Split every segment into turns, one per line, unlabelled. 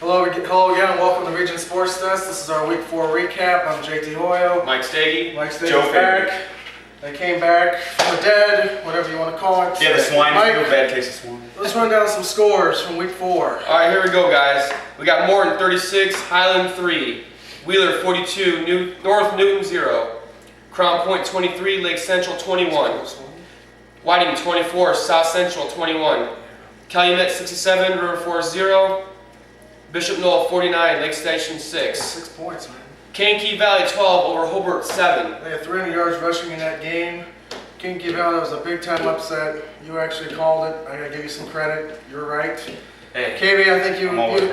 Hello again, welcome to Region Sportsdesk. This is our Week 4 recap. I'm JT Hoyo.
Mike Stagey.
Joe back. They came back from the dead, whatever you want to call it.
Yeah, the swine flu, bad case of swine.
Let's run down some scores from Week 4.
All right, here we go, guys. We got Morton 36, Highland 3, Wheeler 42, North Newton 0, Crown Point 23, Lake Central 21, Whiting 24, South Central 21, Calumet 67, River Forest 0, Bishop Knoll 49, Lake Station 6.
6 points, man.
Kankakee Valley 12 over Hobart 7.
They had 300 yards rushing in that game. Kankakee Valley was a big time upset. You actually called it. I gotta give you some credit. You're right.
Hey,
KB, I think you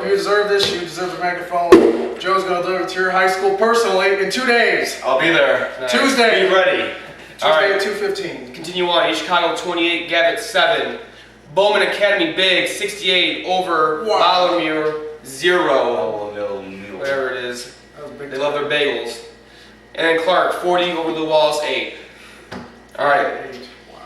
deserve this. You deserve the megaphone. Joe's gonna deliver it to your high school personally in 2 days.
I'll be there. Nice.
Tuesday.
Be ready.
All right. At 2:15.
Continue on. East Chicago 28, Gavitt 7. Bowman Academy Big 68 over Ballamure 0. Whatever it is. They love their bagels. And then Clark 40 over the Walls 8. All right.
Wow.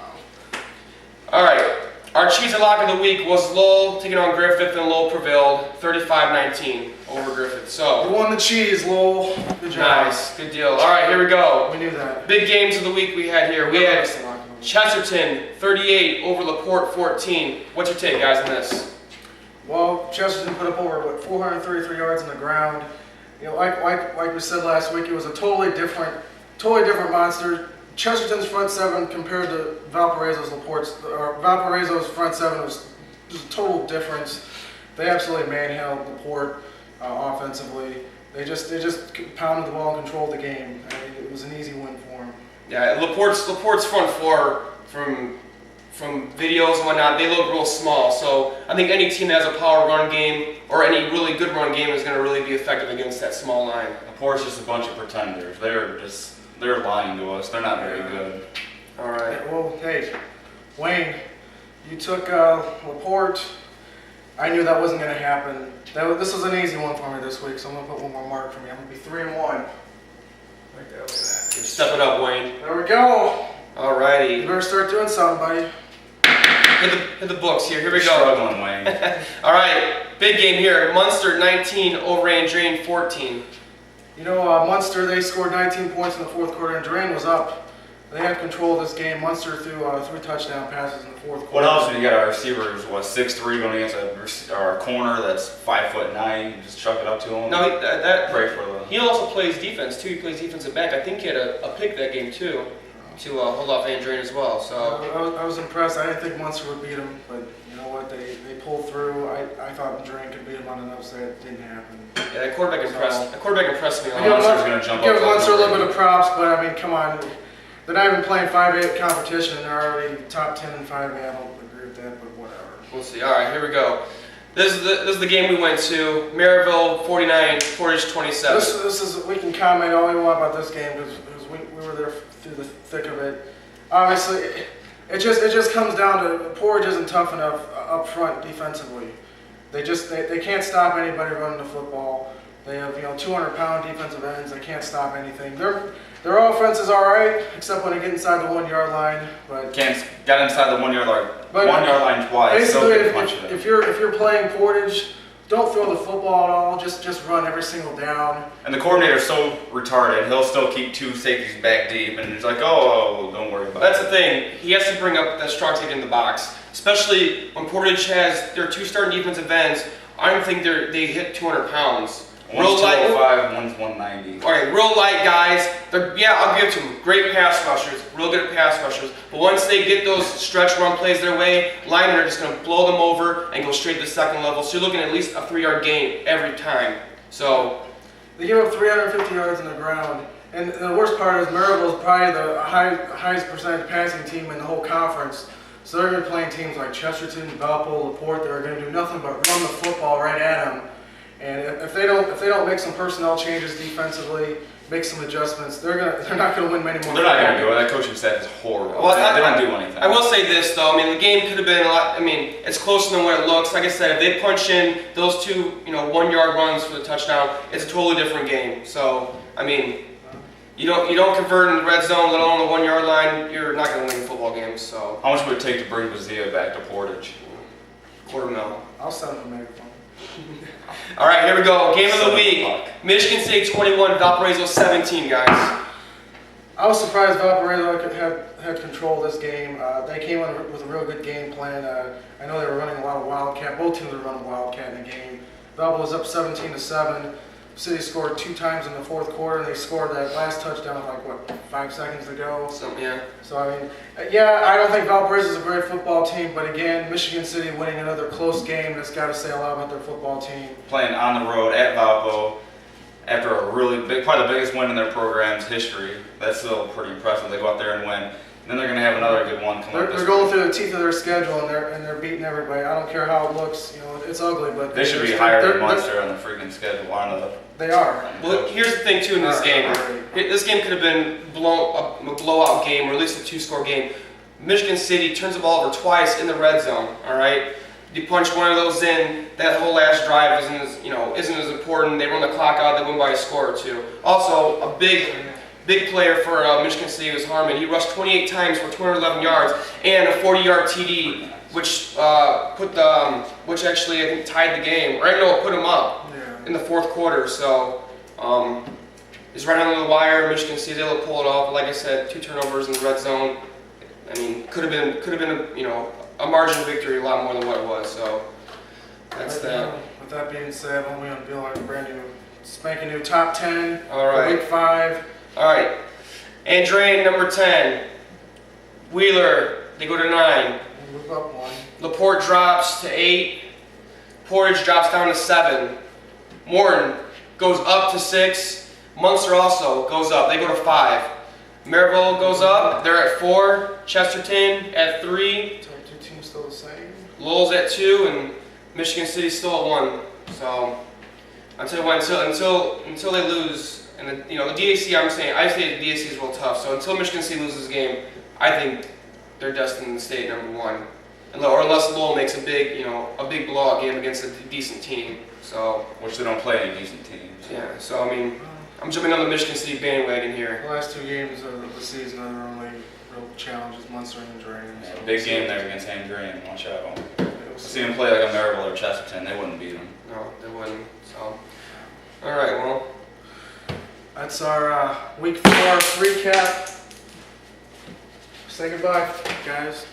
All right. Our cheese and lock of the week was Lowell taking on Griffith, and Lowell prevailed 35-19 over Griffith. So
you won the cheese, Lowell. Good job.
Nice. Good deal. All right, here we go.
We knew that.
Big games of the week we had here. We had Chesterton 38 over LaPorte 14. What's your take, guys, on this?
Well, Chesterton put up over 433 yards on the ground. You know, like we said last week, it was a totally different monster. Chesterton's front seven compared to Valparaiso's front seven was just a total difference. They absolutely manhandled LaPorte offensively. They just pounded the ball and controlled the game. I mean, it was an easy win for them.
Yeah, LaPorte's front four from videos and whatnot, they look real small. So I think any team that has a power run game or any really good run game is going to really be effective against that small line.
LaPorte's just a bunch of pretenders. They're lying to us. They're not very good.
All right.
Well, hey, Wayne, you took LaPorte. I knew that wasn't going to happen. This was an easy one for me this week, so I'm going to put one more mark for me. I'm going to be 3-1. Right there, look at that.
Step it up, Wayne.
There we go.
All righty.
You better start doing something, buddy.
Hit the books here. Here we go.
Struggling, Wayne.
All right. Big game here. Munster 19 over Drain 14.
You know, Munster, they scored 19 points in the fourth quarter, and Drain was up. They had control of this game. Munster threw 3 touchdown passes in the fourth quarter.
What else when you got our receivers, 6'3", going against our corner that's 5'9"? You just chuck it up to him.
No,
pray for them.
He also plays defense too. He plays defensive back. I think he had a pick that game too to hold off Drain as well. So
I was impressed. I didn't think Munster would beat him, but you know what? They pulled through. I thought Drain could beat him on an upset. It didn't happen.
Yeah, that quarterback impressed me a lot.
Munster's going to jump up.
Give Munster a little bit of props, but I mean, come on. They're not even playing 5A competition, and they're already top 10 in 5A. I don't agree with that, but whatever.
We'll see. All right, here we go. This is the game we went to. Maryville 49, Portage 27.
This is we can comment all we want about this game because we were there through the thick of it. Obviously, it just comes down to Portage isn't tough enough up front defensively. They can't stop anybody running the football. They have 200-pound defensive ends. They can't stop anything. Their offense is all right, except when they get inside the 1 yard line. But
got inside the 1 yard line. 1 yard line twice.
Basically, if you're playing Portage, don't throw the football at all. Just run every single down.
And the coordinator's so retarded, he'll still keep 2 safeties back deep, and he's like, oh, don't worry about it.
That's the thing. He has to bring up that strong safety in the box, especially when Portage has their 2 starting defensive ends. I don't think they hit 200 pounds.
One's 205, one's 190.
All right, real light guys. I'll give it to them. Great pass rushers, real good at pass rushers. But once they get those stretch run plays their way, linemen are just going to blow them over and go straight to the second level. So you're looking at least a 3-yard gain every time. So
they give up 350 yards on the ground. And the worst part is Maryville is probably the highest percentage passing team in the whole conference. So they're going to be playing teams like Chesterton, Valpo, LaPorte. They're going to do nothing but run the football right at them. And if they don't make some personnel changes defensively, make some adjustments, they're not going to win many more.
They're not going to do it. That coaching staff is horrible. Well, they don't do anything.
I will say this though. I mean, the game could have been a lot. I mean, it's closer than what it looks. Like I said, if they punch in those 2, 1 yard runs for the touchdown, it's a totally different game. So, I mean, you don't convert in the red zone, let alone the 1 yard line, you're not going to win football games. So,
how much would it take to bring Bazia back to Portage?
$250,000.
I'll send him a megaphone.
All right, here we go. Game of the week. Michigan State 21, Valparaiso 17, guys.
I was surprised Valparaiso had control of this game. They came in with a real good game plan. I know they were running a lot of Wildcat. Both teams were running Wildcat in the game. Valpo was up 17-7. City scored 2 times in the fourth quarter, and they scored that last touchdown with 5 seconds to go.
Yeah.
So, I mean, yeah, I don't think Valparaiso is a great football team, but again, Michigan City winning another close game, that's got to say a lot about their football team.
Playing on the road at Valpo after a really big, probably the biggest win in their program's history. That's still pretty impressive. They go out there and win. Then they're going to have another good one come up this
They're going through the teeth of their schedule, and they're beating everybody. I don't care how it looks. You know, it's ugly, but
They should be higher than Munster on the freaking schedule.
They are.
Well, here's the thing too in this game. This game could have been a blowout game, or at least a 2-score game. Michigan City turns the ball over twice in the red zone. All right, you punch one of those in, that whole last drive isn't as important. They run the clock out. They win by a score or 2. Also, a big player for Michigan City was Harmon. He rushed 28 times for 211 yards and a 40-yard TD, which which actually I think tied the game. Right now, put him up in the fourth quarter. So it's right on the wire. Michigan City able to pull it off. Like I said, 2 turnovers in the red zone. I mean, could have been a margin of victory a lot more than what it was. So that's that.
With that being said, I'm going to be like a brand new, spanking new top 10
All right.
for week 5.
All right, Andrean number 10, Wheeler, they go to 9.
Move up 1.
LaPorte drops to 8, Portage drops down to 7, Morton goes up to 6, Munster also goes up, they go to 5, Maryville goes up, they're at 4, Chesterton at 3,
So 2 teams still the same.
Lowell's at 2, and Michigan City's still at 1. So until they lose. And the DAC, I say the DAC is real tough. So until Michigan State loses this game, I think they're destined to stay at number 1, or unless Lowell makes a big blowout game against a decent team. So
which they don't play any decent teams.
Yeah. So I mean, I'm jumping on the Michigan City bandwagon here.
The last 2 games of the season are the only real challenges, Munster and Andrean.
Yeah, big game there against Andrean. Watch out. See them play like a Maryville or Chesterton, they wouldn't beat them.
No, they wouldn't. So, all right, well.
That's our week 4 recap. Say goodbye, guys.